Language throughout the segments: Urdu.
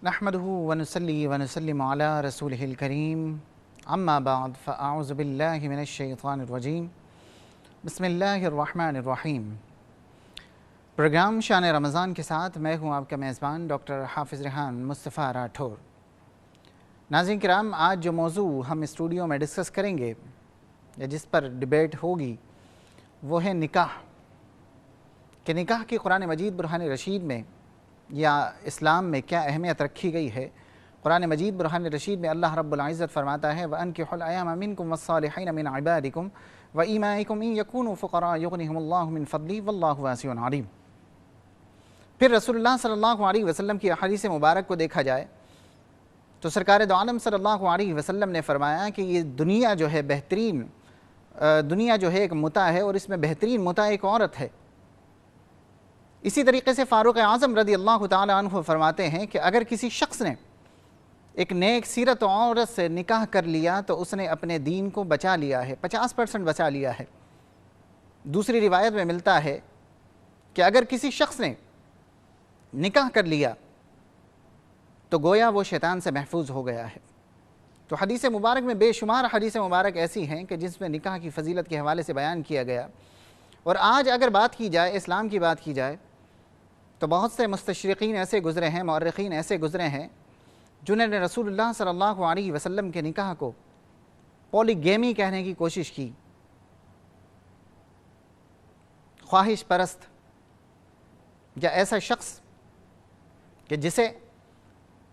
نحمده ونصلي ونسلم على رسوله الكريم اما بعد فاعوذ باللہ من الشیطان الرجیم بسم اللہ الرحمن الرحیم۔ پروگرام شان رمضان کے ساتھ میں ہوں آپ کا میزبان ڈاکٹر حافظ ریحان مصطفیٰ راٹھور۔ ناظرین کرام، آج جو موضوع ہم اسٹوڈیو میں ڈسکس کریں گے یا جس پر ڈیبیٹ ہوگی وہ ہے نکاح، کہ نکاح کی قرآن مجید برہان رشید میں یا اسلام میں کیا اہمیت رکھی گئی ہے۔ قرآن مجید برہان رشید میں اللہ رب العزت فرماتا ہے وَأَنْكِحُوا الْأَيَامَ مِنْكُمْ وَالصَّالِحِينَ مِنْ عِبَادِكُمْ وَإِمَائِكُمْ إِنْ يَكُونُوا فُقَرَاءَ يُغْنِهُمُ اللَّهُ مِنْ فَضْلِهِ وَاللَّهُ وَاسِعٌ عَلِيمٌ۔ پھر رسول اللہ صلی اللہ علیہ وسلم کی احادیث مبارک کو دیکھا جائے تو سرکار دو عالم صلی اللہ علیہ وسلم نے فرمایا کہ یہ دنیا جو ہے بہترین دنیا جو ہے ایک متاع ہے، اور اس میں بہترین متاع ایک عورت ہے۔ اسی طریقے سے فاروق اعظم رضی اللہ تعالی عنہ فرماتے ہیں کہ اگر کسی شخص نے ایک نیک سیرت عورت سے نکاح کر لیا تو اس نے اپنے دین کو بچا لیا ہے، 50% بچا لیا ہے۔ دوسری روایت میں ملتا ہے کہ اگر کسی شخص نے نکاح کر لیا تو گویا وہ شیطان سے محفوظ ہو گیا ہے۔ تو حدیث مبارک میں بے شمار حدیث مبارک ایسی ہیں کہ جس میں نکاح کی فضیلت کے حوالے سے بیان کیا گیا۔ اور آج اگر بات کی جائے، اسلام کی بات کی جائے، تو بہت سے مستشرقین ایسے گزرے ہیں، مورخین ایسے گزرے ہیں جنہوں نے رسول اللہ صلی اللہ علیہ وسلم کے نکاح کو پولیگیمی کہنے کی کوشش کی، خواہش پرست یا ایسا شخص کہ جسے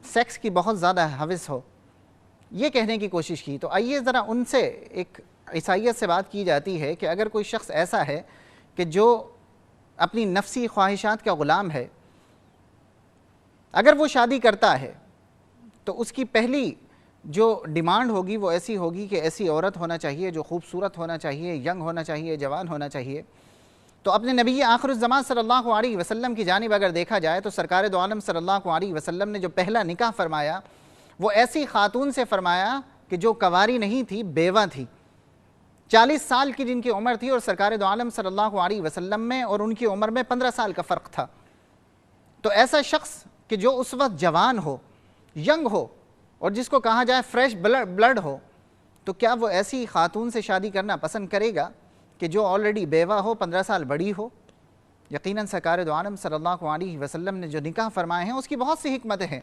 سیکس کی بہت زیادہ ہوس ہو، یہ کہنے کی کوشش کی۔ تو آئیے ذرا ان سے ایک عیسائیت سے بات کی جاتی ہے کہ اگر کوئی شخص ایسا ہے کہ جو اپنی نفسی خواہشات کا غلام ہے، اگر وہ شادی کرتا ہے تو اس کی پہلی جو ڈیمانڈ ہوگی وہ ایسی ہوگی کہ ایسی عورت ہونا چاہیے جو خوبصورت ہونا چاہیے، ینگ ہونا چاہیے، جوان ہونا چاہیے۔ تو اپنے نبی آخر الزمان صلی اللہ علیہ وسلم کی جانب اگر دیکھا جائے تو سرکار دو عالم صلی اللہ علیہ وسلم نے جو پہلا نکاح فرمایا وہ ایسی خاتون سے فرمایا کہ جو کنواری نہیں تھی، بیوہ تھی، 40 سال کی جن کی عمر تھی، اور سرکار دو عالم صلی اللہ علیہ وسلم میں اور ان کی عمر میں 15 سال کا فرق تھا۔ تو ایسا شخص کہ جو اس وقت جوان ہو، ینگ ہو، اور جس کو کہا جائے فریش بلڈ ہو، تو کیا وہ ایسی خاتون سے شادی کرنا پسند کرے گا کہ جو آلریڈی بیوہ ہو، 15 سال بڑی ہو؟ یقیناً سرکار دو عالم صلی اللہ علیہ وسلم نے جو نکاح فرمائے ہیں اس کی بہت سی حکمتیں ہیں۔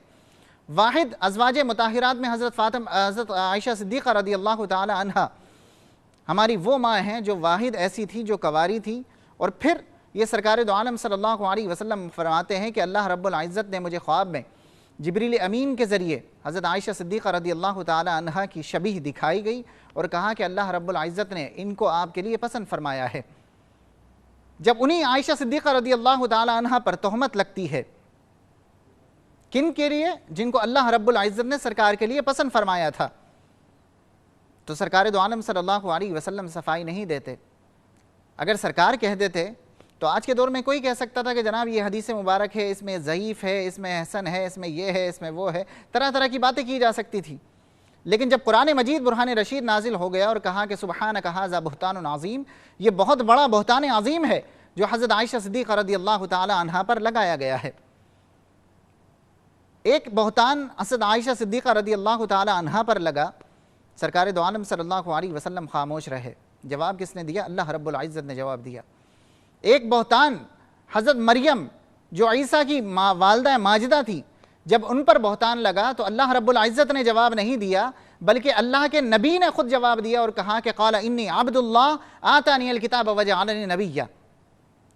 واحد ازواج مطہرات میں حضرت عائشہ صدیقہ رضی اللہ تعالی عنہا ہماری وہ ماں ہیں جو واحد ایسی تھی جو کنواری تھی۔ اور پھر یہ سرکار دو عالم صلی اللہ علیہ وسلم فرماتے ہیں کہ اللہ رب العزت نے مجھے خواب میں جبریل امین کے ذریعے حضرت عائشہ صدیقہ رضی اللہ تعالی عنہا کی شبیہ دکھائی گئی اور کہا کہ اللہ رب العزت نے ان کو آپ کے لیے پسند فرمایا ہے۔ جب انہی عائشہ صدیقہ رضی اللہ تعالی عنہا پر تہمت لگتی ہے، کن کے لیے؟ جن کو اللہ رب العزت نے سرکار کے لیے پسند فرمایا تھا، تو سرکار دو عالم صلی اللہ علیہ وسلم صفائی نہیں دیتے۔ اگر سرکار کہہ دیتے تو آج کے دور میں کوئی کہہ سکتا تھا کہ جناب یہ حدیث مبارک ہے، اس میں ضعیف ہے، اس میں حسن ہے، اس میں یہ ہے، اس میں وہ ہے، طرح طرح کی باتیں کی جا سکتی تھی۔ لیکن جب قرآن مجید برہان رشید نازل ہو گیا اور کہا کہ سبحانک ھذا بہتان عظیم، یہ بہت بڑا بہتان عظیم ہے جو حضرت عائشہ صدیقہ رضی اللہ تعالی عنہا پر لگایا گیا ہے۔ ایک بہتان حضرت عائشہ صدیقہ رضی اللہ تعالی عنہا پر لگا، سرکار دو عالم صلی اللہ علیہ وسلم خاموش رہے۔ جواب کس نے دیا؟ اللہ رب العزت نے جواب دیا۔ ایک بہتان حضرت مریم جو عیسیٰ کی والدہ ماجدہ تھی، جب ان پر بہتان لگا تو اللہ رب العزت نے جواب نہیں دیا بلکہ اللہ کے نبی نے خود جواب دیا اور کہا کہ قال انی عبد اللہ آتانی الکتاب وجعلنی نبیا۔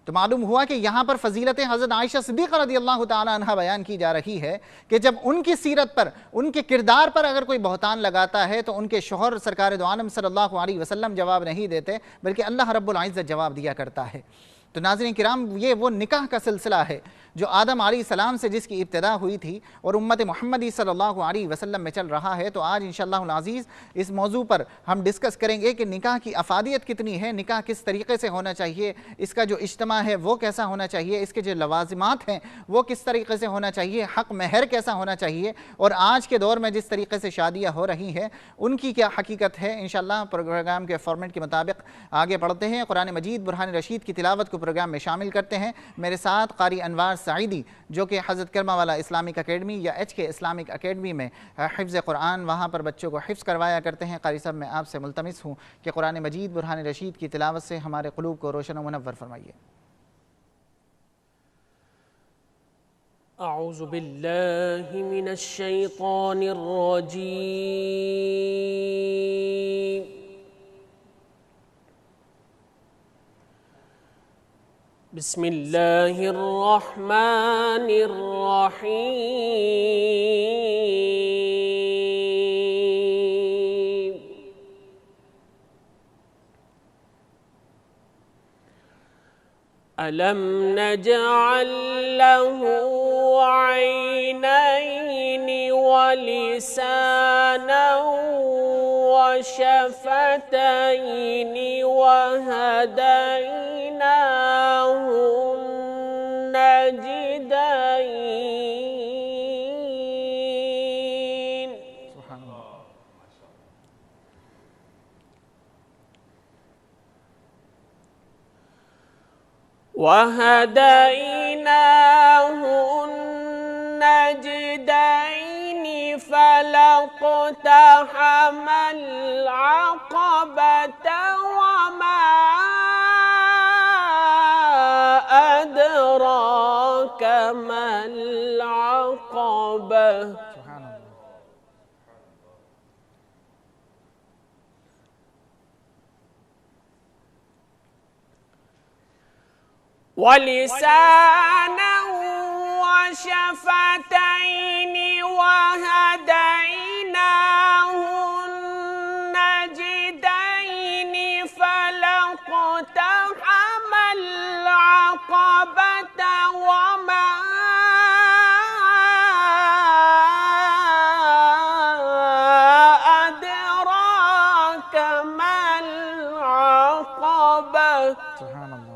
تو معلوم ہوا کہ یہاں پر فضیلت حضرت عائشہ صدیقہ رضی اللہ تعالی عنہ بیان کی جا رہی ہے کہ جب ان کی سیرت پر، ان کے کردار پر اگر کوئی بہتان لگاتا ہے تو ان کے شوہر سرکار دو عالم صلی اللہ علیہ وسلم جواب نہیں دیتے بلکہ اللہ رب العزت جواب دیا کرتا ہے۔ تو ناظرین کرام، یہ وہ نکاح کا سلسلہ ہے جو آدم علیہ السلام سے جس کی ابتدا ہوئی تھی اور امت محمدی صلی اللہ علیہ وسلم میں چل رہا ہے۔ تو آج انشاءاللہ العزیز اس موضوع پر ہم ڈسکس کریں گے کہ نکاح کی افادیت کتنی ہے، نکاح کس طریقے سے ہونا چاہیے، اس کا جو اجتماع ہے وہ کیسا ہونا چاہیے، اس کے جو لوازمات ہیں وہ کس طریقے سے ہونا چاہیے، حق مہر کیسا ہونا چاہیے، اور آج کے دور میں جس طریقے سے شادیاں ہو رہی ہیں ان کی کیا حقیقت ہے۔ انشاءاللہ پروگرام کے فارمیٹ کے مطابق آگے بڑھتے ہیں، قرآن مجید برہان رشید کی تلاوت کو کو پروگرام میں شامل کرتے ہیں۔ میرے ساتھ قاری انوار سعیدی جو کہ حضرت کرما والا اسلامک اکیڈمی یا HK اسلامک اکیڈمی میں حفظ قرآن وہاں پر بچوں کو حفظ کروایا کرتے ہیں۔ قاری صاحب میں آپ سے ملتمس ہوں کہ قرآن مجید برہان رشید کی تلاوت سے ہمارے قلوب کو روشن و منور فرمائیے۔ اعوذ باللہ من الشیطان الرجیم بسم اللہ الرحمن الرحیم ألم نجعل له عينين ولسانا وشفتين وهديناه النجدين سبحان اللہ۔ وهديناه النجدين فلاقتحم العقبة وما أدراك ما العقبة سبحان اللہ۔ ولسانا وشفتين وهديناه النجدين فلاقتحم العقبة وما أدراك ما العقبة سبحان اللہ۔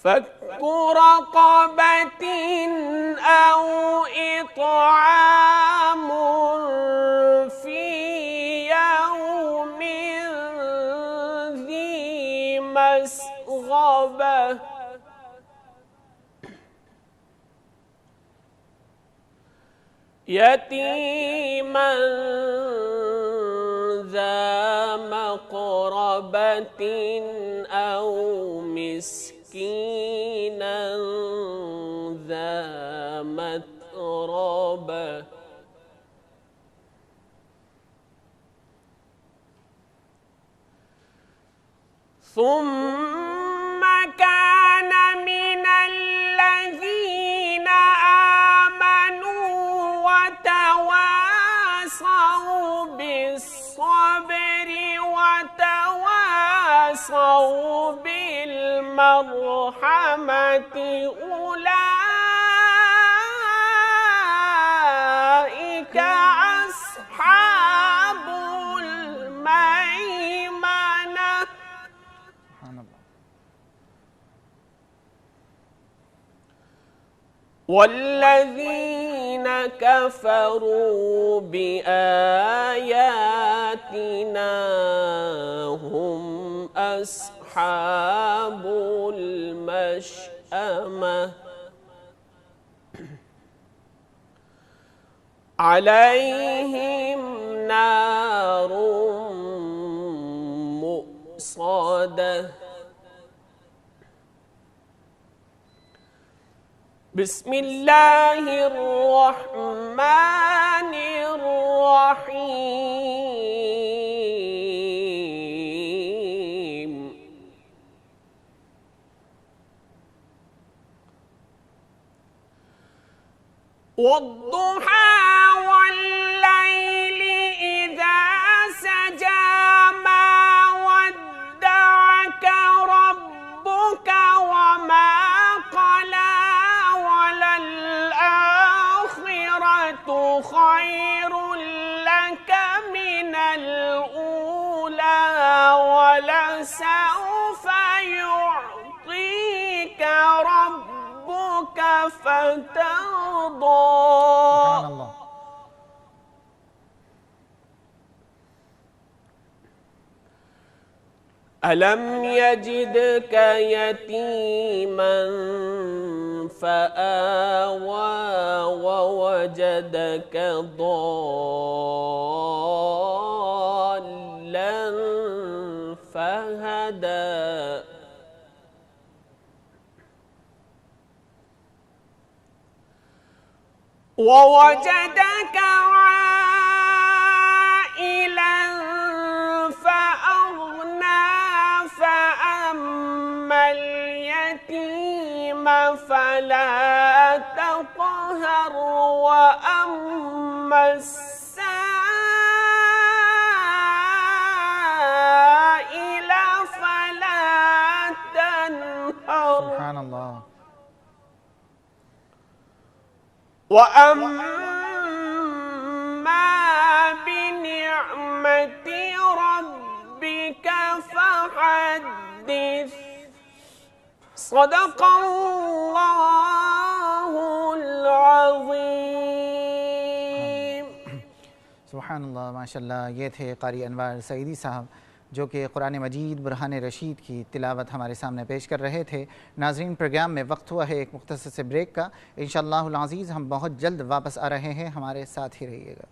فك رقبة أو إطعام في يوم ذي مسغبة يتيما ذا مقربة أو مسكينا ذا متربة ثم كان من الذين آمنوا وتواصوا بالصبر وتواصوا بالمرحمة أولئك أصحاب الميمنة سبحان اللہ۔ والذين كفروا بآياتنا هم أصحاب المشأمة عليهم نار مؤصدة بسم الله الرحمن الرحيم والضحى والليل إذا سجى ما ودعك ربك وما قلى وللآخرة خير لك من الأولى ولسوف يعطيك ربك فترضى سبحان اللہ۔ ألم يجدك يتيما فآوى ووجدك ضالا فهدى ووجدك عائلا فأغنى فأما اليتيم فلا تقهر وأما السائل فلا تنهر سبحان اللہ. وأما بنعمة ربك فحدث. صدق الله العظيم. سبحان اللہ، ماشاء اللہ. یہ تھے قاری انوار سعیدی صاحب جو کہ قرآن مجید برہان رشید کی تلاوت ہمارے سامنے پیش کر رہے تھے. ناظرین، پروگرام میں وقت ہوا ہے ایک مختصر سے بریک کا. انشاءاللہ العزیز ہم بہت جلد واپس آ رہے ہیں، ہمارے ساتھ ہی رہیے گا.